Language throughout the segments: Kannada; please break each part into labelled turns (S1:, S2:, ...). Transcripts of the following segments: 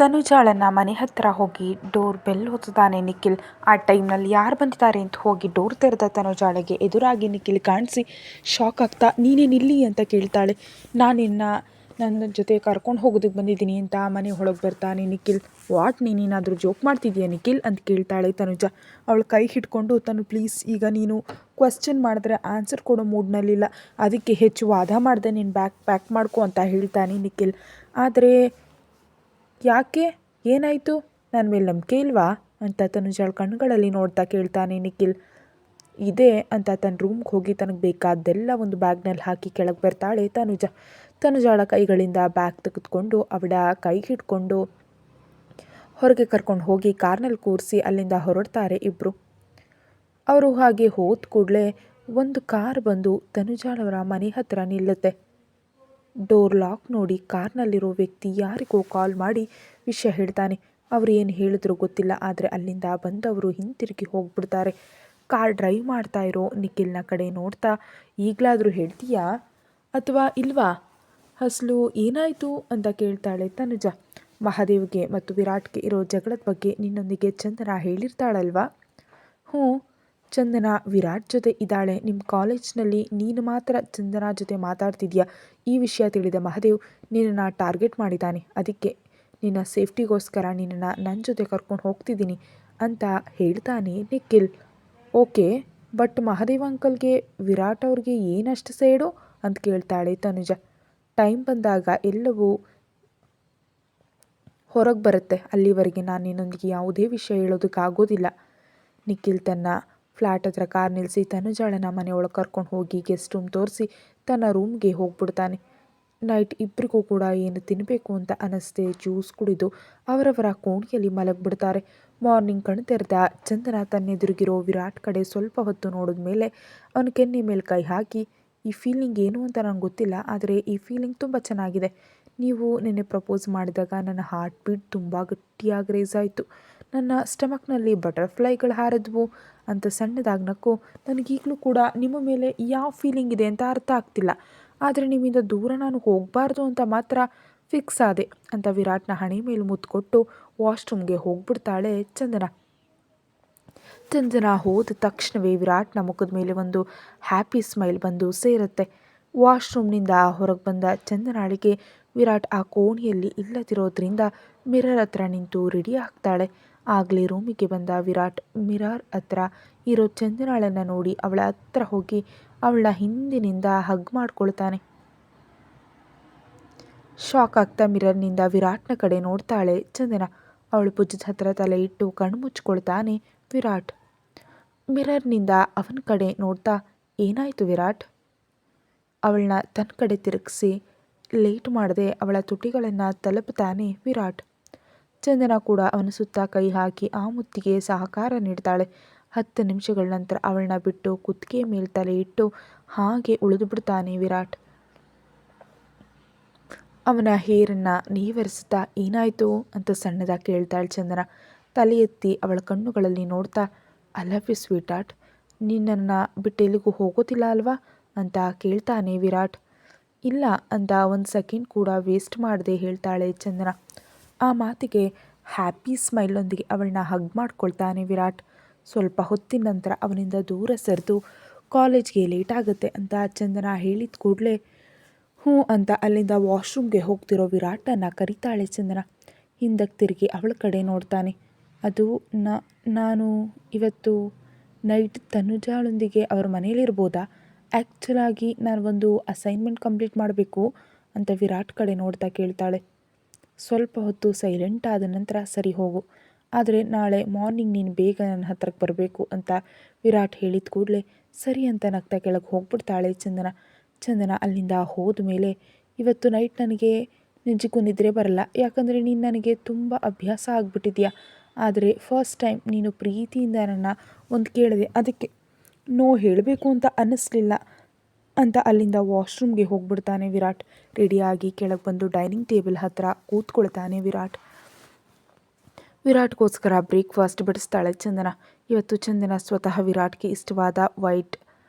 S1: ತನುಜಾಳನ್ನ ಮನೆ ಹತ್ತಿರ ಹೋಗಿ ಡೋರ್ ಬೆಲ್ ಹೊತ್ತುತ್ತಾನೆ ನಿಖಿಲ್. ಆ ಟೈಮ್ನಲ್ಲಿ ಯಾರು ಬಂದಿದ್ದಾರೆ ಅಂತ ಹೋಗಿ ಡೋರ್ ತೆರೆದ ತನುಜಾಳಿಗೆ ಎದುರಾಗಿ ನಿಖಿಲ್ ಕಾಣಿಸಿ ಶಾಕ್ ಆಗ್ತಾ, ನೀನೇನಿಲ್ಲಿ ಅಂತ ಕೇಳ್ತಾಳೆ. ನನ್ನ ಜೊತೆ ಕರ್ಕೊಂಡು ಹೋಗೋದಕ್ಕೆ ಬಂದಿದ್ದೀನಿ ಅಂತ ಮನೆ ಒಳಗೆ ಬರ್ತಾನೆ ನಿಖಿಲ್. ವಾಟ್, ನೀನೇನಾದರೂ ಜೋಕ್ ಮಾಡ್ತಿದ್ದೀಯ ನಿಖಿಲ್ ಅಂತ ಕೇಳ್ತಾಳೆ ತನುಜ. ಅವಳು ಕೈ ಹಿಡ್ಕೊಂಡು, ಪ್ಲೀಸ್, ಈಗ ನೀನು ಕ್ವಶನ್ ಮಾಡಿದ್ರೆ ಆನ್ಸರ್ ಕೊಡೋ ಮೂಡ್ನಲ್ಲಿಲ್ಲ, ಅದಕ್ಕೆ ಹೆಚ್ಚು ವಾದ ಮಾಡಿದೆ, ನೀನು ಪ್ಯಾಕ್ ಮಾಡ್ಕೊ ಅಂತ ಹೇಳ್ತಾನೆ ನಿಖಿಲ್. ಆದರೆ ಯಾಕೆ, ಏನಾಯಿತು, ನನ್ನ ಮೇಲೆ ನಂಬಿಕೆ ಇಲ್ವಾ ಅಂತ ತನುಜಾಳ ಕಣ್ಣುಗಳಲ್ಲಿ ನೋಡ್ತಾ ಕೇಳ್ತಾನೆ ನಿಖಿಲ್. ಇದೆ ಅಂತ ತನ್ನ ರೂಮ್ಗೆ ಹೋಗಿ ತನಗೆ ಬೇಕಾದ್ದೆಲ್ಲ ಒಂದು ಬ್ಯಾಗ್ನಲ್ಲಿ ಹಾಕಿ ಕೆಳಗೆ ಬರ್ತಾಳೆ ತನುಜಾಳ ಕೈಗಳಿಂದ ಬ್ಯಾಗ್ ತೆಗೆದುಕೊಂಡು ಅವಳ ಕೈ ಹಿಡ್ಕೊಂಡು ಹೊರಗೆ ಕರ್ಕೊಂಡು ಹೋಗಿ ಕಾರ್ನಲ್ಲಿ ಕೂರಿಸಿ ಅಲ್ಲಿಂದ ಹೊರಡ್ತಾರೆ ಇಬ್ಬರು. ಅವರು ಹಾಗೆ ಹೋದ ಕೂಡಲೇ ಒಂದು ಕಾರ್ ಬಂದು ತನುಜಾಳವರ ಮನೆ ಹತ್ತಿರ ನಿಲ್ಲುತ್ತೆ. ಡೋರ್ ಲಾಕ್ ನೋಡಿ ಕಾರ್ನಲ್ಲಿರೋ ವ್ಯಕ್ತಿ ಯಾರಿಗೋ ಕಾಲ್ ಮಾಡಿ ವಿಷಯ ಹೇಳ್ತಾನೆ. ಅವರು ಏನು ಹೇಳಿದ್ರು ಗೊತ್ತಿಲ್ಲ, ಆದರೆ ಅಲ್ಲಿಂದ ಬಂದವರು ಹಿಂತಿರುಗಿ ಹೋಗ್ಬಿಡ್ತಾರೆ. ಕಾರ್ ಡ್ರೈವ್ ಮಾಡ್ತಾ ಇರೋ ನಿಖಿಲ್ನ ಕಡೆ ನೋಡ್ತಾ, ಈಗಲಾದರೂ ಹೇಳ್ತೀಯಾ ಅಥವಾ ಇಲ್ವಾ, ಅಸಲು ಏನಾಯಿತು ಅಂತ ಕೇಳ್ತಾಳೆ ತನುಜ. ಮಹಾದೇವ್ಗೆ ಮತ್ತು ವಿರಾಟ್ಗೆ ಇರೋ ಜಗಳದ ಬಗ್ಗೆ ನಿನ್ನೊಂದಿಗೆ ಚಂದನ ಹೇಳಿರ್ತಾಳಲ್ವಾ? ಹ್ಞೂ, ಚಂದನ ವಿರಾಟ್ ಜೊತೆ ಇದ್ದಾಳೆ. ನಿಮ್ಮ ಕಾಲೇಜ್ನಲ್ಲಿ ನೀನು ಮಾತ್ರ ಚಂದನ ಜೊತೆ ಮಾತಾಡ್ತಿದ್ಯಾ. ಈ ವಿಷಯ ತಿಳಿದ ಮಹಾದೇವ್ ನಿನ್ನನ್ನು ಟಾರ್ಗೆಟ್ ಮಾಡಿದ್ದಾನೆ. ಅದಕ್ಕೆ ನಿನ್ನ ಸೇಫ್ಟಿಗೋಸ್ಕರ ನಿನ್ನನ್ನು ನನ್ನ ಜೊತೆ ಕರ್ಕೊಂಡು ಹೋಗ್ತಿದ್ದೀನಿ ಅಂತ ಹೇಳ್ತಾನೆ ನಿಖಿಲ್. ಓಕೆ, ಬಟ್ ಮಹಾದೇವ್ ಅಂಕಲ್ಗೆ ವಿರಾಟ್ ಅವ್ರಿಗೆ ಏನಷ್ಟು ಸೇಡು ಅಂತ ಕೇಳ್ತಾಳೆ ತನುಜ. ಟೈಮ್ ಬಂದಾಗ ಎಲ್ಲವೂ ಹೊರಗೆ ಬರುತ್ತೆ, ಅಲ್ಲಿವರೆಗೆ ನಾನು ನಿನ್ನೊಂದಿಗೆ ಯಾವುದೇ ವಿಷಯ ಹೇಳೋದಕ್ಕಾಗೋದಿಲ್ಲ. ನಿಖಿಲ್ ತನ್ನ ಫ್ಲ್ಯಾಟ್ ಹತ್ರ ಕಾರ್ ನಿಲ್ಲಿಸಿ ತನುಜಾಳನ್ನ ಮನೆಯೊಳಗೆ ಕರ್ಕೊಂಡು ಹೋಗಿ ಗೆಸ್ಟ್ ರೂಮ್ ತೋರಿಸಿ ತನ್ನ ರೂಮ್ಗೆ ಹೋಗ್ಬಿಡ್ತಾನೆ. ನೈಟ್ ಇಬ್ಬರಿಗೂ ಕೂಡ ಏನು ತಿನ್ನಬೇಕು ಅಂತ ಅನ್ನಿಸ್ದೆ ಜ್ಯೂಸ್ ಕುಡಿದು ಅವರವರ ಕೋಣೆಯಲ್ಲಿ ಮಲಗಿಬಿಡ್ತಾರೆ. ಮಾರ್ನಿಂಗ್ ಕಣ್ ತೆರೆದ ಚಂದನ ತನ್ನೆದುರಿಗಿರೋ ವಿರಾಟ್ ಕಡೆ ಸ್ವಲ್ಪ ಹೊತ್ತು ನೋಡಿದ ಮೇಲೆ ಅವನ ಕೆನ್ನೆ ಮೇಲೆ ಕೈ ಹಾಕಿ, ಈ ಫೀಲಿಂಗ್ ಏನು ಅಂತ ನನಗೆ ಗೊತ್ತಿಲ್ಲ, ಆದರೆ ಈ ಫೀಲಿಂಗ್ ತುಂಬ ಚೆನ್ನಾಗಿದೆ. ನೀವು ನಿನ್ನೆ ಪ್ರಪೋಸ್ ಮಾಡಿದಾಗ ನನ್ನ ಹಾರ್ಟ್ ಬೀಟ್ ತುಂಬ ಗಟ್ಟಿಯಾಗಿ ರೇಸ್ ಆಯಿತು. ನನ್ನ ಸ್ಟಮಕ್ನಲ್ಲಿ ಬಟರ್ಫ್ಲೈಗಳು ಹಾರಿದ್ವು ಅಂತ ಸಣ್ಣದಾಗಿ ನಕ್ಕು. ನನಗೀಗಲೂ ಕೂಡ ನಿಮ್ಮ ಮೇಲೆ ಯಾವ ಫೀಲಿಂಗ್ ಇದೆ ಅಂತ ಅರ್ಥ ಆಗ್ತಿಲ್ಲ, ಆದರೆ ನಿಮ್ಮಿಂದ ದೂರ ನಾನು ಹೋಗಬಾರ್ದು ಅಂತ ಮಾತ್ರ ಫಿಕ್ಸ್ ಆದೆ ಅಂತ ವಿರಾಟ್ನ ಹಣೆ ಮೇಲೆ ಮುತ್ಕೊಟ್ಟು ವಾಶ್ರೂಮ್ಗೆ ಹೋಗ್ಬಿಡ್ತಾಳೆ ಚಂದನ ಹೋದ ತಕ್ಷಣವೇ ವಿರಾಟ್ನ ಮುಖದ ಮೇಲೆ ಒಂದು ಹ್ಯಾಪಿ ಸ್ಮೈಲ್ ಬಂದು ಸೇರುತ್ತೆ. ವಾಶ್ರೂಮ್ನಿಂದ ಹೊರಗೆ ಬಂದ ಚಂದನಾಳಿಗೆ ವಿರಾಟ್ ಆ ಕೋಣೆಯಲ್ಲಿ ಇಲ್ಲದಿರೋದ್ರಿಂದ ಮಿರರ್ ಹತ್ರ ನಿಂತು ರೆಡಿ ಆಗ್ತಾಳೆ. ಆಗಲೇ ರೂಮಿಗೆ ಬಂದ ವಿರಾಟ್ ಮಿರರ್ ಹತ್ರ ಇರೋ ಚಂದನಾಳನ್ನು ನೋಡಿ ಅವಳ ಹತ್ರ ಹೋಗಿ ಅವಳ ಹಿಂದಿನಿಂದ ಹಗ್ ಮಾಡ್ಕೊಳ್ತಾನೆ. ಶಾಕ್ ಆಗ್ತಾ ಮಿರರ್ನಿಂದ ವಿರಾಟ್ನ ಕಡೆ ನೋಡ್ತಾಳೆ ಚಂದನ. ಅವಳು ಭುಜದ ಹತ್ರ ತಲೆ ಇಟ್ಟು ಕಣ್ಣು ಮುಚ್ಕೊಳ್ತಾನೆ ವಿರಾಟ್. ಮಿರರ್ನಿಂದ ಅವನ ಕಡೆ ನೋಡ್ತಾ, ಏನಾಯಿತು ವಿರಾಟ್? ಅವಳನ್ನ ತನ್ನ ಕಡೆ ತಿರುಗಿಸಿ ಲೇಟ್ ಮಾಡದೆ ಅವಳ ತುಟಿಗಳನ್ನು ತಲುಪುತ್ತಾನೆ ವಿರಾಟ್. ಚಂದನ ಕೂಡ ಅವನ ಸುತ್ತ ಕೈ ಹಾಕಿ ಆ ಮುತ್ತಿಗೆ ಸಹಕಾರ ನೀಡ್ತಾಳೆ. 10 ನಿಮಿಷಗಳ ನಂತರ ಅವಳನ್ನ ಬಿಟ್ಟು ಕುತ್ತಿಗೆ ಮೇಲೆ ತಲೆ ಇಟ್ಟು ಹಾಗೆ ಉಳಿದು ಬಿಡ್ತಾನೆ ವಿರಾಟ್. ಅವನ ಹೇರನ್ನು ನೀವರಿಸುತ್ತಾ, ಏನಾಯಿತು ಅಂತ ಸಣ್ಣದಾಗಿ ಕೇಳ್ತಾಳೆ ಚಂದನ. ತಲೆ ಎತ್ತಿ ಅವಳ ಕಣ್ಣುಗಳಲ್ಲಿ ನೋಡ್ತಾ, I love you sweetheart, ನಿನ್ನನ್ನು ಬಿಟ್ಟು ಎಲ್ಲಿಗೂ ಹೋಗೋದಿಲ್ಲ ಅಲ್ವಾ ಅಂತ ಕೇಳ್ತಾನೆ ವಿರಾಟ್. ಇಲ್ಲ ಅಂತ ಒಂದು ಸೆಕೆಂಡ್ ಕೂಡ ವೇಸ್ಟ್ ಮಾಡದೆ ಹೇಳ್ತಾಳೆ ಚಂದನ. ಆ ಮಾತಿಗೆ ಹ್ಯಾಪಿ ಸ್ಮೈಲೊಂದಿಗೆ ಅವಳನ್ನ ಹಗ್ ಮಾಡ್ಕೊಳ್ತಾನೆ ವಿರಾಟ್. ಸ್ವಲ್ಪ ಹೊತ್ತಿನ ನಂತರ ಅವನಿಂದ ದೂರ ಸರಿದು ಕಾಲೇಜ್ಗೆ ಲೇಟ್ ಆಗುತ್ತೆ ಅಂತ ಚಂದನ ಹೇಳಿದ ಕೂಡಲೇ ಹ್ಞೂ ಅಂತ ಅಲ್ಲಿಂದ ವಾಶ್ರೂಮ್ಗೆ ಹೋಗ್ತಿರೋ ವಿರಾಟನ್ನು ಕರೀತಾಳೆ ಚಂದನ. ಹಿಂದಕ್ಕೆ ತಿರುಗಿ ಅವಳ ಕಡೆ ನೋಡ್ತಾನೆ. ಅದು ನಾನು ಇವತ್ತು ನೈಟ್ ತನುಜಾಳೊಂದಿಗೆ ಅವ್ರ ಮನೇಲಿರ್ಬೋದಾ? ಆ್ಯಕ್ಚುಲಾಗಿ ನಾನು ಒಂದು ಅಸೈನ್ಮೆಂಟ್ ಕಂಪ್ಲೀಟ್ ಮಾಡಬೇಕು ಅಂತ ವಿರಾಟ್ ಕಡೆ ನೋಡ್ತಾ ಕೇಳ್ತಾಳೆ. ಸ್ವಲ್ಪ ಹೊತ್ತು ಸೈಲೆಂಟ್ ಆದ ನಂತರ, ಸರಿ ಹೋಗು, ಆದರೆ ನಾಳೆ ಮಾರ್ನಿಂಗ್ ನೀನು ಬೇಗ ನನ್ನ ಹತ್ರಕ್ಕೆ ಬರಬೇಕು ಅಂತ ವಿರಾಟ್ ಹೇಳಿದ ಕೂಡಲೇ ಸರಿ ಅಂತ ನಗ್ತಾ ಕೆಳಗೆ ಹೋಗ್ಬಿಡ್ತಾಳೆ ಚಂದನ ಅಲ್ಲಿಂದ ಹೋದ ಮೇಲೆ, ಇವತ್ತು ನೈಟ್ ನನಗೆ ನಿಜಕ್ಕೂ ನಿದ್ರೆ ಬರಲ್ಲ, ಯಾಕಂದರೆ ನೀನು ನನಗೆ ತುಂಬ ಅಭ್ಯಾಸ ಆಗಿಬಿಟ್ಟಿದ್ಯಾ. ಆದರೆ ಫಸ್ಟ್ ಟೈಮ್ ನೀನು ಪ್ರೀತಿಯಿಂದ ನನ್ನ ಒಂದು ಕೇಳಿದೆ, ಅದಕ್ಕೆ ನೋ ಹೇಳಬೇಕು ಅಂತ ಅನ್ನಿಸ್ಲಿಲ್ಲ ಅಂತ ಅಲ್ಲಿಂದ ವಾಶ್ರೂಮ್ಗೆ ಹೋಗ್ಬಿಡ್ತಾನೆ ವಿರಾಟ್. ರೆಡಿಯಾಗಿ ಕೆಳಗೆ ಬಂದು ಡೈನಿಂಗ್ ಟೇಬಲ್ ಹತ್ರ ಕೂತ್ಕೊಳ್ತಾನೆ ವಿರಾಟ್ಗೋಸ್ಕರ ಬ್ರೇಕ್ಫಾಸ್ಟ್ ಬಡಿಸ್ತಾಳೆ ಚಂದನ. ಇವತ್ತು ಚಂದನ ಸ್ವತಃ ವಿರಾಟ್ಗೆ ಇಷ್ಟವಾದ ವೈಟ್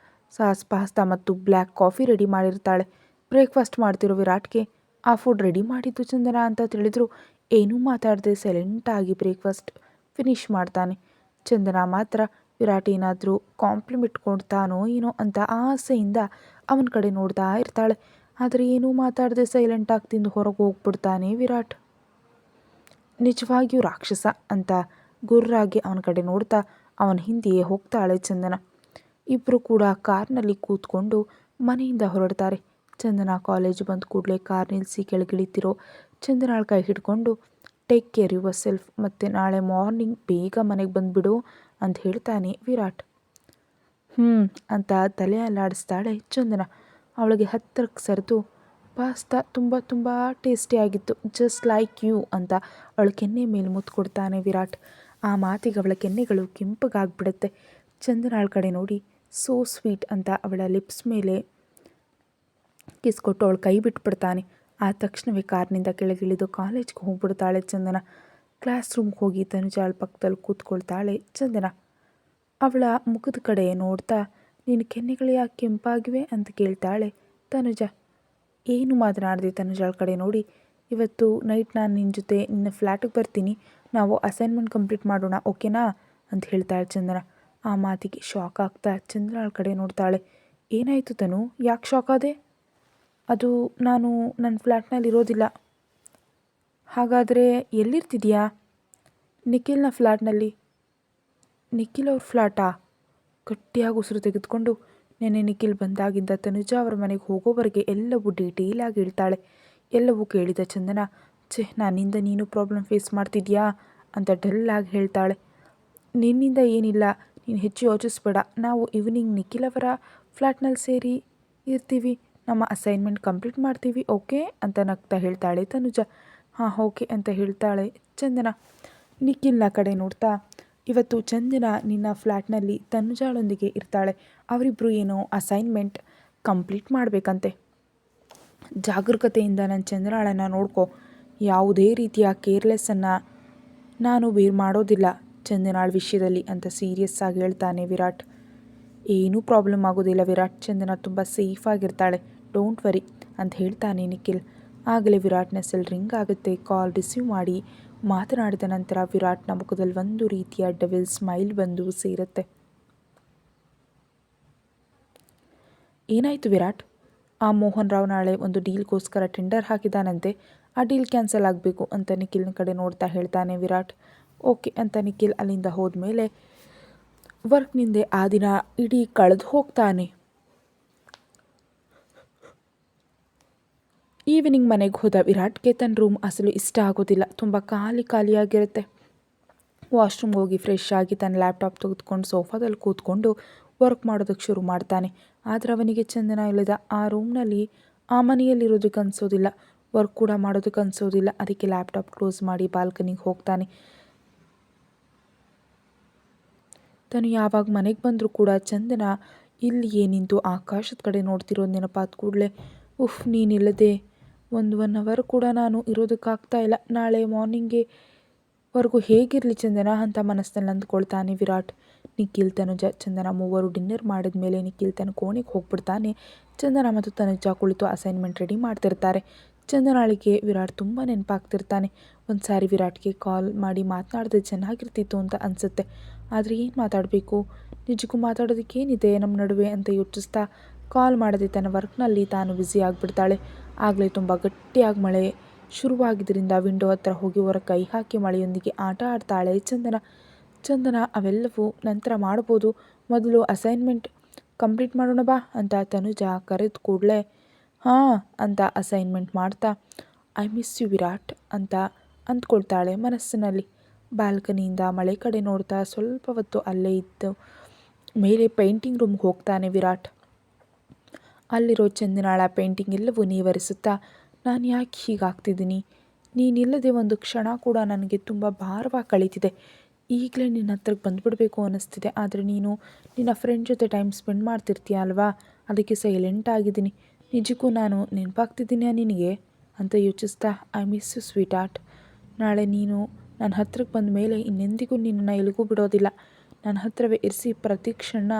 S1: ಸಾಸ್ ಪಾಸ್ತಾ ಮತ್ತು ಬ್ಲ್ಯಾಕ್ ಕಾಫಿ ರೆಡಿ ಮಾಡಿರ್ತಾಳೆ. ಬ್ರೇಕ್ಫಾಸ್ಟ್ ಮಾಡ್ತಿರೋ ವಿರಾಟ್ಗೆ ಆ ಫುಡ್ ರೆಡಿ ಮಾಡಿದ್ದು ಚಂದನ ಅಂತ ತಿಳಿದ್ರು ಏನೂ ಮಾತಾಡದೆ ಸೈಲೆಂಟಾಗಿ ಬ್ರೇಕ್ಫಾಸ್ಟ್ ಫಿನಿಷ್ ಮಾಡ್ತಾನೆ. ಚಂದನ ಮಾತ್ರ ವಿರಾಟ್ ಏನಾದರೂ ಕಾಂಪ್ಲಿಮೆಂಟ್ ಕೊಡ್ತಾನೋ ಏನೋ ಅಂತ ಆಸೆಯಿಂದ ಅವನ ಕಡೆ ನೋಡ್ತಾ ಇರ್ತಾಳೆ. ಆದರೆ ಏನೂ ಮಾತಾಡದೆ ಸೈಲೆಂಟಾಗಿ ತಿಂದು ಹೊರಗೆ ಹೋಗ್ಬಿಡ್ತಾನೆ ವಿರಾಟ್. ನಿಜವಾಗಿಯೂ ರಾಕ್ಷಸ ಅಂತ ಗುರ್ರಾಗಿ ಅವನ ಕಡೆ ನೋಡ್ತಾ ಅವನ ಹಿಂದೆಯೇ ಹೋಗ್ತಾಳೆ ಚಂದನ. ಇಬ್ಬರು ಕೂಡ ಕಾರ್ನಲ್ಲಿ ಕೂತ್ಕೊಂಡು ಮನೆಯಿಂದ ಹೊರಡ್ತಾರೆ. ಚಂದನ ಕಾಲೇಜ್ ಬಂದ ಕೂಡಲೇ ಕಾರ್ ನಿಲ್ಲಿಸಿ ಕೆಳಗಿಳಿತಿರೋ ಚಂದನಾಳ ಕೈ ಹಿಡ್ಕೊಂಡು ಟೇಕ್ ಕೇರ್ ಯುವರ್ ಸೆಲ್ಫ್, ಮತ್ತು ನಾಳೆ ಮಾರ್ನಿಂಗ್ ಬೇಗ ಮನೆಗೆ ಬಂದುಬಿಡು ಅಂತ ಹೇಳ್ತಾನೆ ವಿರಾಟ್. ಅಂತ ತಲೆ ಅಲ್ಲಾಡಿಸ್ತಾಳೆ ಚಂದನ. ಅವಳಿಗೆ ಹತ್ತಿರಕ್ಕೆ ಸರಿದು ಪಾಸ್ತಾ ತುಂಬ ತುಂಬ ಟೇಸ್ಟಿಯಾಗಿತ್ತು, ಜಸ್ಟ್ ಲೈಕ್ ಯು ಅಂತ ಅವಳ ಕೆನ್ನೆ ಮೇಲೆ ಮುತ್ತು ಕೊಡ್ತಾನೆ ವಿರಾಟ್. ಆ ಮಾತಿಗೆ ಅವಳ ಕೆನ್ನೆಗಳು ಕೆಂಪಗಾಗ್ಬಿಡುತ್ತೆ. ಚಂದನಾಳ ಕಡೆ ನೋಡಿ ಸೋ ಸ್ವೀಟ್ ಅಂತ ಅವಳ ಲಿಪ್ಸ್ ಮೇಲೆ ಕಿಸ್ ಕೊಟ್ಟು ಅವಳು ಕೈ ಬಿಟ್ಬಿಡ್ತಾನೆ. ಆ ತಕ್ಷಣವೇ ಕಾರ್ನಿಂದ ಕೆಳಗಿಳಿದು ಕಾಲೇಜ್ಗೆ ಹೋಗ್ಬಿಡ್ತಾಳೆ ಚಂದನ. ಕ್ಲಾಸ್ ರೂಮ್ಗೆ ಹೋಗಿ ತನುಜಾಳ ಪಕ್ಕದಲ್ಲಿ ಕೂತ್ಕೊಳ್ತಾಳೆ ಚಂದನ. ಅವಳ ಮುಖದ ಕಡೆ ನೋಡ್ತಾ ನಿನ್ನ ಕೆನ್ನೆಗಳು ಯಾಕೆ ಕೆಂಪಾಗಿವೆ ಅಂತ ಕೇಳ್ತಾಳೆ ತನುಜ. ಏನು ಮಾತನಾಡಿದೆ ತನುಜಾಳ ಕಡೆ ನೋಡಿ, ಇವತ್ತು ನೈಟ್ ನಾನು ನಿನ್ನ ಜೊತೆ ನಿನ್ನ ಫ್ಲ್ಯಾಟಿಗೆ ಬರ್ತೀನಿ, ನಾವು ಅಸೈನ್ಮೆಂಟ್ ಕಂಪ್ಲೀಟ್ ಮಾಡೋಣ ಓಕೆನಾ ಅಂತ ಹೇಳ್ತಾಳೆ ಚಂದನ. ಆ ಮಾತಿಗೆ ಶಾಕ್ ಆಗ್ತಾ ಚಂದನಾಳ ಕಡೆ ನೋಡ್ತಾಳೆ. ಏನಾಯಿತು ತನು, ಯಾಕೆ ಶಾಕ್ ಆದೆ? ಅದು ನಾನು ನನ್ನ ಫ್ಲ್ಯಾಟ್ನಲ್ಲಿ ಇರೋದಿಲ್ಲ. ಹಾಗಾದರೆ ಎಲ್ಲಿರ್ತಿದೆಯಾ? ನಿಖಿಲ್ನ ಫ್ಲ್ಯಾಟ್ನಲ್ಲಿ. ನಿಖಿಲ್ ಅವ್ರ ಫ್ಲ್ಯಾಟಾ? ಗಟ್ಟಿಯಾಗಿ ಉಸಿರು ತೆಗೆದುಕೊಂಡು ನೆನ್ನೆ ನಿಖಿಲ್ ಬಂದಾಗಿಂದ ತನುಜಾ ಅವರ ಮನೆಗೆ ಹೋಗೋವರೆಗೆ ಎಲ್ಲವೂ ಡೀಟೇಲಾಗಿ ಹೇಳ್ತಾಳೆ. ಎಲ್ಲವೂ ಕೇಳಿದ ಚಂದನ, ನನ್ನಿಂದ ನೀನು ಪ್ರಾಬ್ಲಮ್ ಫೇಸ್ ಮಾಡ್ತಿದ್ಯಾ ಅಂತ ಡಲ್ಲಾಗಿ ಹೇಳ್ತಾಳೆ. ನಿನ್ನಿಂದ ಏನಿಲ್ಲ, ನೀನು ಹೆಚ್ಚು ಯೋಚಿಸ್ಬೇಡ. ನಾವು ಈವ್ನಿಂಗ್ ನಿಖಿಲ್ ಅವರ ಫ್ಲ್ಯಾಟ್ನಲ್ಲಿ ಸೇರಿ ಇರ್ತೀವಿ, ನಮ್ಮ ಅಸೈನ್ಮೆಂಟ್ ಕಂಪ್ಲೀಟ್ ಮಾಡ್ತೀವಿ ಓಕೆ ಅಂತ ನಗ್ತಾ ಹೇಳ್ತಾಳೆ ತನುಜಾ. ಹಾಂ ಓಕೆ ಅಂತ ಹೇಳ್ತಾಳೆ ಚಂದನ. ನಿಖಿಲ್ನ ಕಡೆ ನೋಡ್ತಾ, ಇವತ್ತು ಚಂದನ ನಿನ್ನ ಫ್ಲ್ಯಾಟ್ನಲ್ಲಿ ತನುಜಾಳೊಂದಿಗೆ ಇರ್ತಾಳೆ. ಅವರಿಬ್ಬರು ಏನೋ ಅಸೈನ್ಮೆಂಟ್ ಕಂಪ್ಲೀಟ್ ಮಾಡಬೇಕಂತೆ. ಜಾಗರೂಕತೆಯಿಂದ ನನ್ನ ಚಂದನಾಳನ್ನು ನೋಡ್ಕೊ. ಯಾವುದೇ ರೀತಿಯ ಕೇರ್ಲೆಸ್ಸನ್ನು ನಾನು ಬೇರ್ ಮಾಡೋದಿಲ್ಲ ಚಂದನಾಳ ವಿಷಯದಲ್ಲಿ ಅಂತ ಸೀರಿಯಸ್ ಆಗಿ ಹೇಳ್ತಾನೆ ವಿರಾಟ್. ಏನೂ ಪ್ರಾಬ್ಲಮ್ ಆಗೋದಿಲ್ಲ ವಿರಾಟ್, ಚಂದನ ತುಂಬ ಸೇಫಾಗಿರ್ತಾಳೆ, ಡೋಂಟ್ ವರಿ ಅಂತ ಹೇಳ್ತಾನೆ ನಿಖಿಲ್. ಆಗಲೇ ವಿರಾಟ್ನ ಸೆಲ್ ರಿಂಗ್ ಆಗುತ್ತೆ. ಕಾಲ್ ರಿಸೀವ್ ಮಾಡಿ ಮಾತನಾಡಿದ ನಂತರ ವಿರಾಟ್ನ ಮುಖದಲ್ಲಿ ಒಂದು ರೀತಿಯ ಡೆವಿಲ್ ಸ್ಮೈಲ್ ಬಂದು ಸೇರುತ್ತೆ. ಏನಾಯಿತು ವಿರಾಟ್? ಆ ಮೋಹನ್ ರಾವ್ ನಾಳೆ ಒಂದು ಡೀಲ್ಗೋಸ್ಕರ ಟೆಂಡರ್ ಹಾಕಿದಾನಂತೆ, ಆ ಡೀಲ್ ಕ್ಯಾನ್ಸಲ್ ಆಗಬೇಕು ಅಂತ ನಿಖಿಲ್ನ ಕಡೆ ನೋಡ್ತಾ ಹೇಳ್ತಾನೆ ವಿರಾಟ್. ಓಕೆ ಅಂತ ನಿಖಿಲ್ ಅಲ್ಲಿಂದ ಹೋದ್ಮೇಲೆ ವರ್ಕ್ನಿಂದೆ ಆ ದಿನ ಇಡೀ ಕಳೆದು ಹೋಗ್ತಾನೆ. ಈವ್ನಿಂಗ್ ಮನೆಗೆ ಹೋದ ವಿರಾಟ್ಗೆ ತನ್ನ ರೂಮ್ ಅಸಲು ಇಷ್ಟ ಆಗೋದಿಲ್ಲ. ತುಂಬ ಖಾಲಿಯಾಗಿರುತ್ತೆ. ವಾಶ್ರೂಮ್ಗೆ ಹೋಗಿ ಫ್ರೆಶ್ ಆಗಿ ತನ್ನ ಲ್ಯಾಪ್ಟಾಪ್ ತೆಗೆದುಕೊಂಡು ಸೋಫಾದಲ್ಲಿ ಕೂತ್ಕೊಂಡು ವರ್ಕ್ ಮಾಡೋದಕ್ಕೆ ಶುರು ಮಾಡ್ತಾನೆ. ಆದರೆ ಅವನಿಗೆ ಚಂದನ ಇಲ್ಲದ ಆ ರೂಮ್ನಲ್ಲಿ, ಆ ಮನೆಯಲ್ಲಿರೋದಕ್ಕೆ ಅನಿಸೋದಿಲ್ಲ, ವರ್ಕ್ ಕೂಡ ಮಾಡೋದಕ್ಕೆ ಅನಿಸೋದಿಲ್ಲ. ಅದಕ್ಕೆ ಲ್ಯಾಪ್ಟಾಪ್ ಕ್ಲೋಸ್ ಮಾಡಿ ಬಾಲ್ಕನಿಗೆ ಹೋಗ್ತಾನೆ. ತನು ಯಾವಾಗ ಮನೆಗೆ ಬಂದರೂ ಕೂಡ ಚಂದನ ಇಲ್ಲಿಯೇ ನಿಂತು ಆಕಾಶದ ಕಡೆ ನೋಡ್ತಿರೋದು ನೆನಪಾದ ಕೂಡಲೇ, ನೀನಿಲ್ಲದೆ 1 ಅವರ್ ಕೂಡ ನಾನು ಇರೋದಕ್ಕಾಗ್ತಾ ಇಲ್ಲ, ನಾಳೆ ಮಾರ್ನಿಂಗ್ಗೆ ವರೆಗೂ ಹೇಗಿರಲಿ ಚಂದನ ಅಂತ ಮನಸ್ಸಿನಲ್ಲಿ ಅಂದ್ಕೊಳ್ತಾನೆ ವಿರಾಟ್. ನಿಖಿಲ್, ತನುಜ, ಚಂದನ ಮೂವರು ಡಿನ್ನರ್ ಮಾಡಿದ ಮೇಲೆ ನಿಖಿಲ್ ತನ್ನ ಕೋಣೆಗೆ ಹೋಗ್ಬಿಡ್ತಾನೆ. ಚಂದನ ಮತ್ತು ತನುಜ ಕುಳಿತು ಅಸೈನ್ಮೆಂಟ್ ರೆಡಿ ಮಾಡ್ತಿರ್ತಾರೆ. ಚಂದನಾಳಿಗೆ ವಿರಾಟ್ ತುಂಬ ನೆನಪಾಗ್ತಿರ್ತಾನೆ. ಒಂದು ಸಾರಿ ವಿರಾಟ್ಗೆ ಕಾಲ್ ಮಾಡಿ ಮಾತನಾಡಿದ್ರೆ ಚೆನ್ನಾಗಿರ್ತಿತ್ತು ಅಂತ ಅನಿಸುತ್ತೆ. ಆದರೆ ಏನು ಮಾತಾಡಬೇಕು, ನಿಜಕ್ಕೂ ಮಾತಾಡೋದಕ್ಕೇನಿದೆ ನಮ್ಮ ನಡುವೆ ಅಂತ ಯೋಚಿಸ್ತಾ ಕಾಲ್ ಮಾಡದೆ ತನ್ನ ವರ್ಕ್ನಲ್ಲಿ ತಾನು ಬ್ಯುಸಿ ಆಗಿಬಿಡ್ತಾಳೆ. ಆಗಲೇ ತುಂಬ ಗಟ್ಟಿಯಾಗಿ ಮಳೆ ಶುರುವಾಗಿದ್ದರಿಂದ ವಿಂಡೋ ಹತ್ರ ಹೋಗಿ ಹೊರ ಕೈ ಹಾಕಿ ಮಳೆಯೊಂದಿಗೆ ಆಟ ಆಡ್ತಾಳೆ ಚಂದನ. ಅವೆಲ್ಲವೂ ನಂತರ ಮಾಡ್ಬೋದು, ಮೊದಲು ಅಸೈನ್ಮೆಂಟ್ ಕಂಪ್ಲೀಟ್ ಮಾಡೋಣ ಬಾ ಅಂತ ತನುಜ ಕರೆದ ಕೂಡಲೇ ಹಾಂ ಅಂತ ಅಸೈನ್ಮೆಂಟ್ ಮಾಡ್ತಾ ಐ ಮಿಸ್ ಯು ವಿರಾಟ್ ಅಂತ ಅಂದ್ಕೊಳ್ತಾಳೆ ಮನಸ್ಸಿನಲ್ಲಿ. ಬಾಲ್ಕನಿಯಿಂದ ಮಳೆ ಕಡೆ ನೋಡ್ತಾ ಸ್ವಲ್ಪ ಹೊತ್ತು ಅಲ್ಲೇ ಇದ್ದು ಮೇಲೆ ಪೇಂಟಿಂಗ್ ರೂಮ್ಗೆ ಹೋಗ್ತಾನೆ ವಿರಾಟ್. ಅಲ್ಲಿರೋ ಚಂದನಾಳ ಪೇಂಟಿಂಗ್ ಎಲ್ಲವೂ ನೀವರಿಸುತ್ತಾ, ನಾನು ಯಾಕೆ ಹೀಗಾಗ್ತಿದ್ದೀನಿ, ನೀನಿಲ್ಲದೆ ಒಂದು ಕ್ಷಣ ಕೂಡ ನನಗೆ ತುಂಬ ಭಾರವಾಗಿ ಕಳೀತಿದೆ. ಈಗಲೇ ನಿನ್ನ ಹತ್ರಕ್ಕೆ ಬಂದುಬಿಡಬೇಕು ಅನ್ನಿಸ್ತಿದೆ, ಆದರೆ ನೀನು ನಿನ್ನ ಫ್ರೆಂಡ್ ಜೊತೆ ಟೈಮ್ ಸ್ಪೆಂಡ್ ಮಾಡ್ತಿರ್ತೀಯ ಅಲ್ವಾ, ಅದಕ್ಕೆ ಸೈಲೆಂಟ್ ಆಗಿದ್ದೀನಿ. ನಿಜಕ್ಕೂ ನಾನು ನೆನಪಾಗ್ತಿದ್ದೀನಿಯಾ ನಿನಗೆ ಅಂತ ಯೋಚಿಸ್ತಾ I miss you sweetheart. ನಾಳೆ ನೀನು ನನ್ನ ಹತ್ರಕ್ಕೆ ಬಂದ ಮೇಲೆ ಇನ್ನೆಂದಿಗೂ ನಿನ್ನನ್ನು ಎಲ್ಲಿಗೂ ಬಿಡೋದಿಲ್ಲ. ನನ್ನ ಹತ್ರವೇ ಇರಿಸಿ ಪ್ರತಿ ಕ್ಷಣ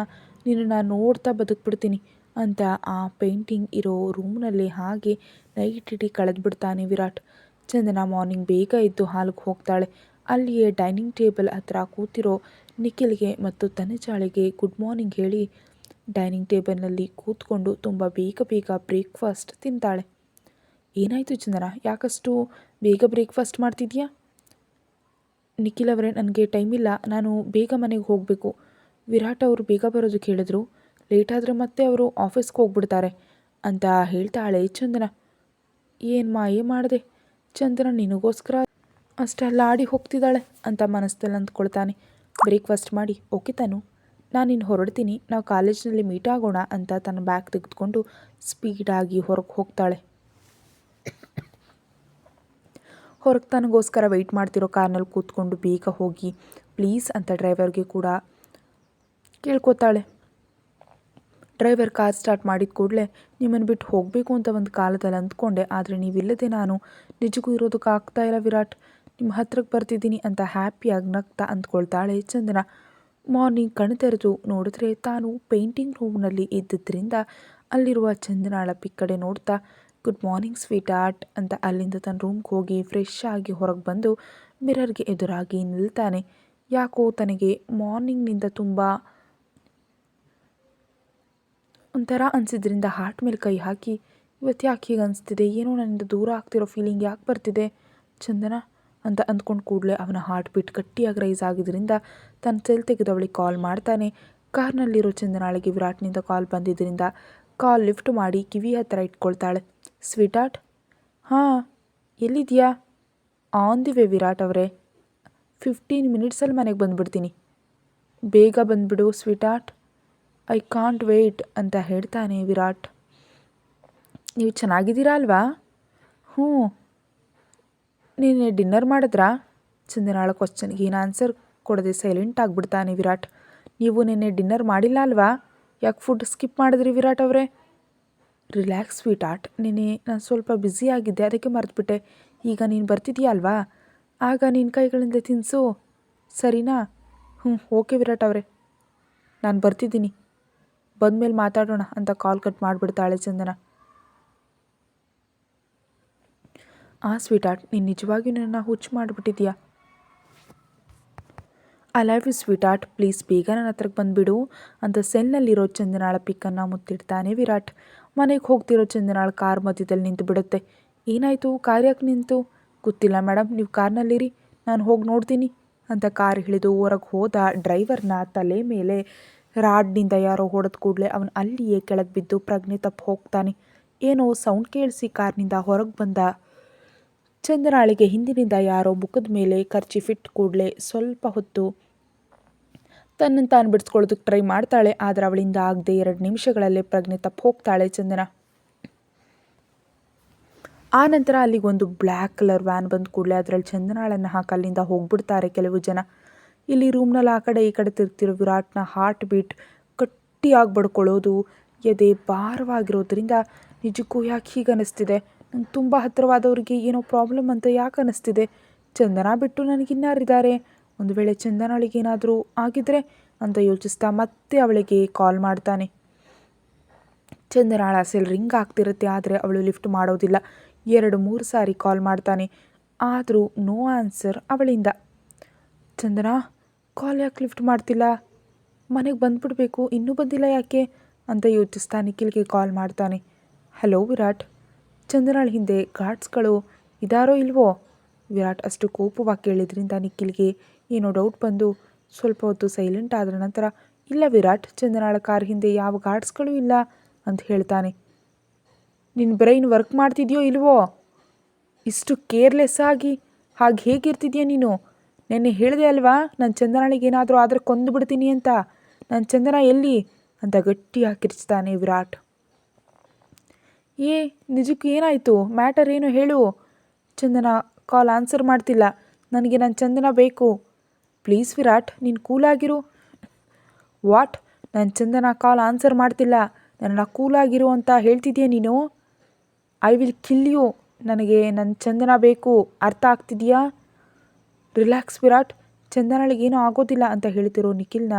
S1: ನಿನ್ನನ್ನು ನೋಡ್ತಾ ಬದುಕ್ಬಿಡ್ತೀನಿ ಅಂತ ಆ ಪೇಂಟಿಂಗ್ ಇರೋ ರೂಮ್ನಲ್ಲಿ ಹಾಗೆ ನೈಟ್ ಇಡೀ ಕಳೆದ್ಬಿಡ್ತಾನೆ ವಿರಾಟ್. ಚಂದನ ಮಾರ್ನಿಂಗ್ ಬೇಗ ಎದ್ದು ಹಾಲ್ಗೆ ಹೋಗ್ತಾಳೆ. ಅಲ್ಲಿಯೇ ಡೈನಿಂಗ್ ಟೇಬಲ್ ಹತ್ರ ಕೂತಿರೋ ನಿಖಿಲ್ಗೆ ಮತ್ತು ತನುಜಾಳಿಗೆ ಗುಡ್ ಮಾರ್ನಿಂಗ್ ಹೇಳಿ ಡೈನಿಂಗ್ ಟೇಬಲ್ನಲ್ಲಿ ಕೂತ್ಕೊಂಡು ತುಂಬ ಬೇಗ ಬೇಗ ಬ್ರೇಕ್ಫಾಸ್ಟ್ ತಿಂತಾಳೆ. ಏನಾಯಿತು ಚಂದನ, ಯಾಕಷ್ಟು ಬೇಗ ಬ್ರೇಕ್ಫಾಸ್ಟ್ ಮಾಡ್ತಿದ್ಯಾ? ನಿಖಿಲ್ ಅವರೇ, ನನಗೆ ಟೈಮ್ ಇಲ್ಲ, ನಾನು ಬೇಗ ಮನೆಗೆ ಹೋಗಬೇಕು. ವಿರಾಟ್ ಅವರು ಬೇಗ ಬರೋದಕ್ಕೆ ಹೇಳಿದ್ರು, ಲೇಟ್ ಆದರೆ ಮತ್ತೆ ಅವರು ಆಫೀಸ್ಗೆ ಹೋಗ್ಬಿಡ್ತಾರೆ ಅಂತ ಹೇಳ್ತಾಳೆ ಚಂದನ. ಏನು ಮಾಯೇ ಮಾಡಿದೆ, ಚಂದನ ನಿನಗೋಸ್ಕರ ಅಷ್ಟೆಲ್ಲ ಆಡಿ ಹೋಗ್ತಿದ್ದಾಳೆ ಅಂತ ಮನಸ್ಸಲ್ಲಿ ಅಂದ್ಕೊಳ್ತಾನೆ. ಬ್ರೇಕ್ಫಾಸ್ಟ್ ಮಾಡಿ ಓಕೆ ತಾನು, ನಾನು ಇನ್ನು ಹೊರಡ್ತೀನಿ, ನಾವು ಕಾಲೇಜಿನಲ್ಲಿ ಮೀಟ್ ಆಗೋಣ ಅಂತ ತನ್ನ ಬ್ಯಾಗ್ ತೆಗೆದುಕೊಂಡು ಸ್ಪೀಡಾಗಿ ಹೊರಗೆ ಹೋಗ್ತಾಳೆ. ಹೊರಗೆ ತನಗೋಸ್ಕರ ವೆಯ್ಟ್ ಮಾಡ್ತಿರೋ ಕಾರ್ನಲ್ಲಿ ಕೂತ್ಕೊಂಡು ಬೇಗ ಹೋಗಿ ಪ್ಲೀಸ್ ಅಂತ ಡ್ರೈವರ್ಗೆ ಕೂಡ ಕೇಳ್ಕೊತಾಳೆ. ಡ್ರೈವರ್ ಕಾರ್ ಸ್ಟಾರ್ಟ್ ಮಾಡಿದ ಕೂಡಲೇ ನಿಮ್ಮನ್ನು ಬಿಟ್ಟು ಹೋಗಬೇಕು ಅಂತ ಒಂದು ಕಾಲದಲ್ಲಿ ಅಂದ್ಕೊಂಡೆ, ಆದರೆ ನೀವಿಲ್ಲದೆ ನಾನು ನಿಜಕ್ಕೂ ಇರೋದಕ್ಕೆ ಆಗ್ತಾ ಇಲ್ಲ ವಿರಾಟ್, ನಿಮ್ಮ ಹತ್ರಕ್ಕೆ ಬರ್ತಿದ್ದೀನಿ ಅಂತ ಹ್ಯಾಪಿಯಾಗಿ ನಗ್ತಾ ಅಂದ್ಕೊಳ್ತಾಳೆ ಚಂದನ. ಮಾರ್ನಿಂಗ್ ಕಣ್ಣು ತೆರೆದು ನೋಡಿದ್ರೆ ತಾನು ಪೇಂಟಿಂಗ್ ರೂಮ್ನಲ್ಲಿ ಇದ್ದಿದ್ದರಿಂದ ಅಲ್ಲಿರುವ ಚಂದನಾಳ ಪಿಕ್ ಕಡೆ ನೋಡ್ತಾ ಗುಡ್ ಮಾರ್ನಿಂಗ್ ಸ್ವೀಟ್ ಆರ್ಟ್ ಅಂತ ಅಲ್ಲಿಂದ ತನ್ನ ರೂಮ್ಗೆ ಹೋಗಿ ಫ್ರೆಶ್ ಆಗಿ ಹೊರಗೆ ಬಂದು ಮಿರರ್ಗೆ ಎದುರಾಗಿ ನಿಲ್ತಾನೆ. ಯಾಕೋ ತನಗೆ ಮಾರ್ನಿಂಗ್ನಿಂದ ತುಂಬ ಒಂಥರ ಅನಿಸಿದ್ರಿಂದ ಹಾರ್ಟ್ ಮೇಲೆ ಕೈ ಹಾಕಿ ಇವತ್ತು ಯಾಕೆ ಹೀಗೆ ಅನಿಸ್ತಿದೆ, ಏನೋ ನನ್ನಿಂದ ದೂರ ಆಗ್ತಿರೋ ಫೀಲಿಂಗ್ ಯಾಕೆ ಬರ್ತಿದೆ ಚಂದನ ಅಂತ ಅಂದ್ಕೊಂಡು ಕೂಡಲೇ ಅವನ ಹಾರ್ಟ್ ಬೀಟ್ ಗಟ್ಟಿಯಾಗಿ ರೈಸ್ ಆಗಿದ್ದರಿಂದ ತನ್ನ ಸೆಲ್ ತೆಗೆದವಳಿಗೆ ಕಾಲ್ ಮಾಡ್ತಾನೆ. ಕಾರ್ನಲ್ಲಿರೋ ಚಂದನಾಳಿಗೆ ವಿರಾಟ್ನಿಂದ ಕಾಲ್ ಬಂದಿದ್ದರಿಂದ ಕಾಲ್ ಲಿಫ್ಟ್ ಮಾಡಿ ಕಿವಿ ಹತ್ತಿರ ಇಟ್ಕೊಳ್ತಾಳೆ. ಸ್ವೀಟ್ ಆರ್ಟ್, ಹಾಂ ಎಲ್ಲಿದೆಯಾ? ಆನ್ ದಿ ವೇ ವಿರಾಟ್ ಅವರೇ, 15 ಮಿನಿಟ್ಸಲ್ಲಿ ಮನೆಗೆ ಬಂದುಬಿಡ್ತೀನಿ, ಬೇಗ ಬಂದುಬಿಡು sweetheart, I can't wait ಅಂತ ಹೇಳ್ತಾನೆ ವಿರಾಟ್. ನೀವು ಚೆನ್ನಾಗಿದ್ದೀರಾ ಅಲ್ವಾ? ಹ್ಞೂ, ನೀನೆ ಡಿನ್ನರ್ ಮಾಡಿದ್ರಾ? ಚಂದನಾಳ ಕ್ವಶನ್ಗೆ ಏನು ಆನ್ಸರ್ ಕೊಡದೆ ಸೈಲೆಂಟ್ ಆಗಿಬಿಡ್ತಾನೆ ವಿರಾಟ್. ನೀವು ನಿನ್ನೆ ಡಿನ್ನರ್ ಮಾಡಿಲ್ಲ ಅಲ್ವಾ, ಯಾಕೆ ಫುಡ್ ಸ್ಕಿಪ್ ಮಾಡಿದ್ರಿ ವಿರಾಟ್ ಅವರೇ? ರಿಲ್ಯಾಕ್ಸ್ ಸ್ವೀಟ್ ಆರ್ಟ್, ನಿನ್ನೆ ನಾನು ಸ್ವಲ್ಪ ಬ್ಯುಸಿ ಆಗಿದ್ದೆ, ಅದಕ್ಕೆ ಮರೆತುಬಿಟ್ಟೆ. ಈಗ ನೀನು ಬರ್ತಿದ್ದೀಯ ಅಲ್ವಾ, ಆಗ ನಿನ್ನ ಕೈಗಳಿಂದ ತಿನ್ನಿಸು, ಸರಿನಾ? ಓಕೆ ವಿರಾಟ್ ಅವರೇ, ನಾನು ಬರ್ತಿದ್ದೀನಿ, ಬಂದಮೇಲೆ ಮಾತಾಡೋಣ ಅಂತ ಕಾಲ್ ಕಟ್ ಮಾಡಿಬಿಡ್ತಾಳೆ ಚಂದನ. ಸ್ವೀಟ್ ಆರ್ಟ್, ನೀನು ನಿಜವಾಗಿಯೂ ನನ್ನ ಹುಚ್ಚು ಮಾಡಿಬಿಟ್ಟಿದ್ಯಾ? I love you sweetheart, please ಬೇಗ ನನ್ನ ಹತ್ರಕ್ಕೆ ಬಂದುಬಿಡು ಅಂತ ಸೆಲ್ನಲ್ಲಿರೋ ಚಂದನಾಳ ಪಿಕ್ಕನ್ನು ಮುತ್ತಿಡ್ತಾನೆ ವಿರಾಟ್. ಮನೆಗೆ ಹೋಗ್ತಿರೋ ಚಂದನಾಳ ಕಾರ್ ಮಧ್ಯದಲ್ಲಿ ನಿಂತು ಬಿಡುತ್ತೆ. ಏನಾಯಿತು, ಕಾರ್ ಯಾಕೆ ನಿಂತು? ಗೊತ್ತಿಲ್ಲ ಮೇಡಮ್, ನೀವು ಕಾರ್ನಲ್ಲಿರಿ, ನಾನು ಹೋಗಿ ನೋಡ್ತೀನಿ ಅಂತ ಕಾರ್ ಹಿಡಿದು ಹೊರಗೆ ಹೋದ ಡ್ರೈವರ್ನ ತಲೆ ಮೇಲೆ ರಾಡ್ನಿಂದ ಯಾರೋ ಹೊಡೆದ ಕೂಡಲೇ ಅವನು ಅಲ್ಲಿಯೇ ಕೆಳಗೆ ಬಿದ್ದು ಪ್ರಜ್ಞೆ ತಪ್ಪಿ ಹೋಗ್ತಾನೆ. ಏನೋ ಸೌಂಡ್ ಕೇಳಿಸಿ ಕಾರ್ನಿಂದ ಹೊರಗೆ ಬಂದ ಚಂದನಾಳಿಗೆ ಹಿಂದಿನಿಂದ ಯಾರೋ ಮುಖದ ಮೇಲೆ ಕರ್ಚಿಫಿಟ್ ಕೂಡಲೇ ಸ್ವಲ್ಪ ಹೊತ್ತು ತನ್ನನ್ನು ತಾನು ಬಿಡಿಸ್ಕೊಳ್ಳೋದಕ್ಕೆ ಟ್ರೈ ಮಾಡ್ತಾಳೆ. ಆದರೆ ಅವಳಿಂದ ಆಗದೆ 2 ನಿಮಿಷಗಳಲ್ಲೇ ಪ್ರಜ್ಞೆ ತಪ್ಪಿ ಹೋಗ್ತಾಳೆ ಚಂದನ. ಆ ನಂತರ ಅಲ್ಲಿಗೆ ಒಂದು ಬ್ಲ್ಯಾಕ್ ಕಲರ್ ವ್ಯಾನ್ ಬಂದ ಕೂಡಲೇ ಅದರಲ್ಲಿ ಚಂದನಾಳನ್ನು ಹಾಕಿ ಅಲ್ಲಿಂದ ಹೋಗ್ಬಿಡ್ತಾರೆ ಕೆಲವು ಜನ. ಇಲ್ಲಿ ರೂಮ್ನಲ್ಲಿ ಆ ಕಡೆ ಈ ಕಡೆ ತಿರ್ತಿರೋ ವಿರಾಟ್ನ ಹಾರ್ಟ್ ಬೀಟ್ ಗಟ್ಟಿಯಾಗಿ ಬಡ್ಕೊಳ್ಳೋದು, ಎದೆ ಭಾರವಾಗಿರೋದ್ರಿಂದ ನಿಜಕ್ಕೂ ಯಾಕೆ ಹೀಗೆ ಅನ್ನಿಸ್ತಿದೆ, ನಂಗೆ ತುಂಬ ಹತ್ತಿರವಾದವರಿಗೆ ಏನೋ ಪ್ರಾಬ್ಲಮ್ ಅಂತ ಯಾಕೆ ಅನ್ನಿಸ್ತಿದೆ, ಚಂದನ ಬಿಟ್ಟು ನನಗಿನ್ನಾರಿದ್ದಾರೆ, ಒಂದು ವೇಳೆ ಚಂದನಾಳಿಗೇನಾದರೂ ಆಗಿದ್ರೆ ಅಂತ ಯೋಚಿಸ್ತಾ ಮತ್ತೆ ಅವಳಿಗೆ ಕಾಲ್ ಮಾಡ್ತಾನೆ. ಚಂದನಾಳ ಸೆಲ್ ರಿಂಗ್ ಆಗ್ತಿರುತ್ತೆ, ಆದರೆ ಅವಳು ಲಿಫ್ಟ್ ಮಾಡೋದಿಲ್ಲ. 2-3 ಸಾರಿ ಕಾಲ್ ಮಾಡ್ತಾನೆ, ಆದರೂ ನೋ ಆನ್ಸರ್ ಅವಳಿಂದ. ಚಂದನ, ಕಾಲ್ ಯಾಕೆ ಲಿಫ್ಟ್ ಮಾಡ್ತಿಲ್ಲ, ಮನೆಗೆ ಬಂದುಬಿಡ್ಬೇಕು, ಇನ್ನೂ ಬಂದಿಲ್ಲ ಯಾಕೆ ಅಂತ ಯೋಚಿಸ್ತಾ ನಿಖಿಲ್ಗೆ ಕಾಲ್ ಮಾಡ್ತಾನೆ. ಹಲೋ ವಿರಾಟ್, ಚಂದನಾಳ ಹಿಂದೆ ಗಾರ್ಡ್ಸ್ಗಳು ಇದಾರೋ ಇಲ್ವೋ? ವಿರಾಟ್ ಅಷ್ಟು ಕೋಪವಾಗಿ ಕೇಳಿದ್ರಿಂದ ನಿಖಿಲ್ಗೆ ಏನೋ ಡೌಟ್ ಬಂದು ಸ್ವಲ್ಪ ಹೊತ್ತು ಸೈಲೆಂಟ್ ಆದ ನಂತರ ಇಲ್ಲ ವಿರಾಟ್, ಚಂದನಾಳ ಕಾರ್ ಹಿಂದೆ ಯಾವ ಗಾರ್ಡ್ಸ್ಗಳು ಇಲ್ಲ ಅಂತ ಹೇಳ್ತಾನೆ. ನಿನ್ನ ಬ್ರೈನ್ ವರ್ಕ್ ಮಾಡ್ತಿದೆಯೋ ಇಲ್ವೋ? ಇಷ್ಟು ಕೇರ್ಲೆಸ್ ಆಗಿ ಹಾಗೆ ಹೇಗಿರ್ತಿದ್ಯಾ ನೀನು? ನೆನ್ನೆ ಹೇಳಿದೆ ಅಲ್ವಾ ನಾನು ಚಂದನಾಳಿಗೆ ಏನಾದರೂ ಆದರೆ ಕೊಂದು ಬಿಡ್ತೀನಿ ಅಂತ, ನನ್ನ ಚಂದನ ಎಲ್ಲಿ ಅಂತ ಗಟ್ಟಿಯಾಗಿ ಕಿರ್ಚ್ತಾನೆ ವಿರಾಟ್. ನಿಜಕ್ಕೂ ಏನಾಯಿತು, ಮ್ಯಾಟರ್ ಏನು ಹೇಳು? ಚಂದನ ಕಾಲ್ ಆನ್ಸರ್ ಮಾಡ್ತಿಲ್ಲ, ನನಗೆ ನನ್ನ ಚಂದನ ಬೇಕು, ಪ್ಲೀಸ್ ವಿರಾಟ್ ನೀನು ಕೂಲಾಗಿರು. ವಾಟ್, ನನ್ನ ಚಂದನ ಕಾಲ್ ಆನ್ಸರ್ ಮಾಡ್ತಿಲ್ಲ, ನನ್ನ ಕೂಲಾಗಿರು ಅಂತ ಹೇಳ್ತಿದ್ಯಾ ನೀನು? ಐ ವಿಲ್ ಕಿಲ್ ಯು, ನನಗೆ ನನ್ನ ಚಂದನ ಬೇಕು, ಅರ್ಥ ಆಗ್ತಿದೆಯಾ? ರಿಲ್ಯಾಕ್ಸ್ ವಿರಾಟ್, ಚಂದನಾಳಿಗೇನೂ ಆಗೋದಿಲ್ಲ ಅಂತ ಹೇಳ್ತಿರೋ ನಿಖಿಲ್ನ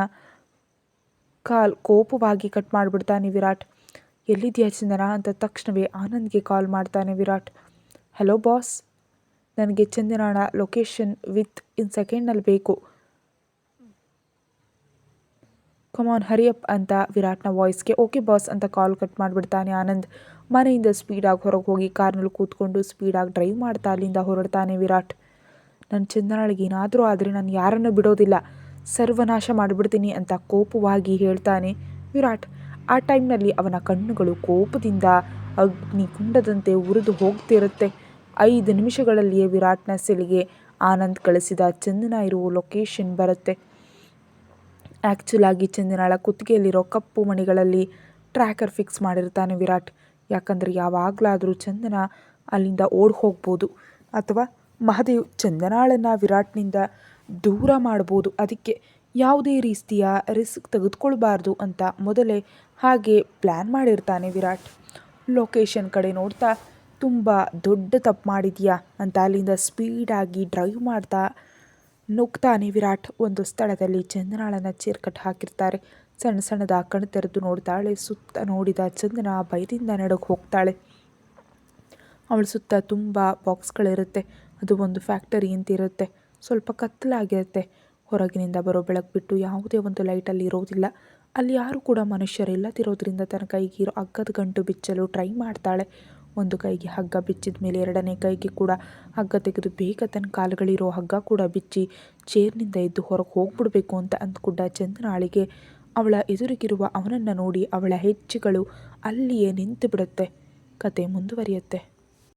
S1: ಕಾಲ್ ಕೋಪವಾಗಿ ಕಟ್ ಮಾಡಿಬಿಡ್ತಾನೆ ವಿರಾಟ್. ಎಲ್ಲಿದೆಯಾ ಚಂದನ ಅಂತ ತಕ್ಷಣವೇ ಆನಂದ್ಗೆ ಕಾಲ್ ಮಾಡ್ತಾನೆ ವಿರಾಟ್. ಹಲೋ ಬಾಸ್, ನನಗೆ ಚಂದನಾಳ ಲೊಕೇಶನ್ ಇನ್ ಸೆಕೆಂಡ್ನಲ್ಲಿ ಬೇಕು. ಕಮಾನ್ ಹರಿಯಪ್ ಅಂತ ವಿರಾಟ್ನ ವಾಯ್ಸ್ಗೆ ಓಕೆ ಬಾಸ್ ಅಂತ ಕಾಲ್ ಕಟ್ ಮಾಡಿಬಿಡ್ತಾನೆ ಆನಂದ್. ಮನೆಯಿಂದ ಸ್ಪೀಡಾಗಿ ಹೊರಗೆ ಹೋಗಿ ಕಾರ್ನಲ್ಲಿ ಕೂತ್ಕೊಂಡು ಸ್ಪೀಡಾಗಿ ಡ್ರೈವ್ ಮಾಡ್ತಾ ಅಲ್ಲಿಂದ ಹೊರಡ್ತಾನೆ ವಿರಾಟ್. ನನ್ನ ಚಂದನಾಳಿಗೆ ಏನಾದರೂ ಆದರೆ ನಾನು ಯಾರನ್ನು ಬಿಡೋದಿಲ್ಲ, ಸರ್ವನಾಶ ಮಾಡಿಬಿಡ್ತೀನಿ ಅಂತ ಕೋಪವಾಗಿ ಹೇಳ್ತಾನೆ ವಿರಾಟ್. ಆ ಟೈಮ್ನಲ್ಲಿ ಅವನ ಕಣ್ಣುಗಳು ಕೋಪದಿಂದ ಅಗ್ನಿಕುಂಡದಂತೆ ಉರಿದು ಹೋಗ್ತಿರುತ್ತೆ. 5 ನಿಮಿಷಗಳಲ್ಲಿಯೇ ವಿರಾಟ್ನ ಸೆಲ್ಗೆ ಆನಂದ್ ಕಳಿಸಿದ ಚಂದನ ಇರುವ ಲೊಕೇಶನ್ ಬರುತ್ತೆ. ಆ್ಯಕ್ಚುಲ್ ಆಗಿ ಚಂದನಾಳ ಕುತ್ತಿಗೆಯಲ್ಲಿರೋ ಕಪ್ಪು ಮಣಿಗಳಲ್ಲಿ ಟ್ರ್ಯಾಕರ್ ಫಿಕ್ಸ್ ಮಾಡಿರ್ತಾನೆ ವಿರಾಟ್. ಯಾಕಂದರೆ ಯಾವಾಗಲಾದರೂ ಚಂದನ ಅಲ್ಲಿಂದ ಓಡಿ ಹೋಗ್ಬೋದು ಅಥವಾ ಮಹದೇವ್ ಚಂದನಾಳನ್ನು ವಿರಾಟ್ನಿಂದ ದೂರ ಮಾಡ್ಬೋದು. ಅದಕ್ಕೆ ಯಾವುದೇ ರೀತಿಯ ರಿಸ್ಕ್ ತೆಗೆದುಕೊಳ್ಬಾರ್ದು ಅಂತ ಮೊದಲೇ ಹಾಗೆ ಪ್ಲ್ಯಾನ್ ಮಾಡಿರ್ತಾನೆ ವಿರಾಟ್. ಲೊಕೇಶನ್ ಕಡೆ ನೋಡ್ತಾ ತುಂಬ ದೊಡ್ಡ ತಪ್ಪು ಮಾಡಿದ್ಯಾ ಅಂತ ಅಲ್ಲಿಂದ ಸ್ಪೀಡಾಗಿ ಡ್ರೈವ್ ಮಾಡ್ತಾ ನುಗ್ತಾನೆ ವಿರಾಟ್. ಒಂದು ಸ್ಥಳದಲ್ಲಿ ಚಂದನಾಳನ್ನು ಚೇರ್ಕಟ್ ಹಾಕಿರ್ತಾರೆ. ಸಣ್ಣ ಸಣ್ಣದ ಕಣ್ಣು ತೆರೆದು ನೋಡ್ತಾಳೆ. ಸುತ್ತ ನೋಡಿದ ಚಂದನ ಭಯದಿಂದ ನಡಗೆ ಹೋಗ್ತಾಳೆ. ಅವಳ ಸುತ್ತ ತುಂಬ ಬಾಕ್ಸ್ಗಳಿರುತ್ತೆ. ಅದು ಒಂದು ಫ್ಯಾಕ್ಟರಿ ಅಂತಿರುತ್ತೆ. ಸ್ವಲ್ಪ ಕತ್ತಲಾಗಿರುತ್ತೆ. ಹೊರಗಿನಿಂದ ಬರೋ ಬೆಳಕು ಬಿಟ್ಟು ಯಾವುದೇ ಒಂದು ಲೈಟಲ್ಲಿ ಇರೋದಿಲ್ಲ. ಅಲ್ಲಿ ಯಾರು ಕೂಡ ಮನುಷ್ಯರಿಲ್ಲದಿರೋದ್ರಿಂದ ತನ್ನ ಕೈಗೆ ಹಗ್ಗದ ಗಂಟು ಬಿಚ್ಚಲು ಟ್ರೈ ಮಾಡ್ತಾಳೆ. ಒಂದು ಕೈಗೆ ಹಗ್ಗ ಬಿಚ್ಚಿದ ಮೇಲೆ 2ನೇ ಕೈಗೆ ಕೂಡ ಹಗ್ಗ ತೆಗೆದು ಬೇಗ ತನ್ನ ಕಾಲುಗಳಿರೋ ಹಗ್ಗ ಕೂಡ ಬಿಚ್ಚಿ ಚೇರ್ನಿಂದ ಎದ್ದು ಹೊರಗೆ ಹೋಗ್ಬಿಡ್ಬೇಕು ಅಂತ ಅಂದ್ಕೊಂಡ ಚಂದನಾಳಿಗೆ ಅವಳ ಎದುರಿಗಿರುವ ಅವನನ್ನು ನೋಡಿ ಅವಳ ಹೆಜ್ಜೆಗಳು ಅಲ್ಲಿಯೇ ನಿಂತು ಬಿಡುತ್ತೆ. ಕತೆ ಮುಂದುವರಿಯುತ್ತೆ.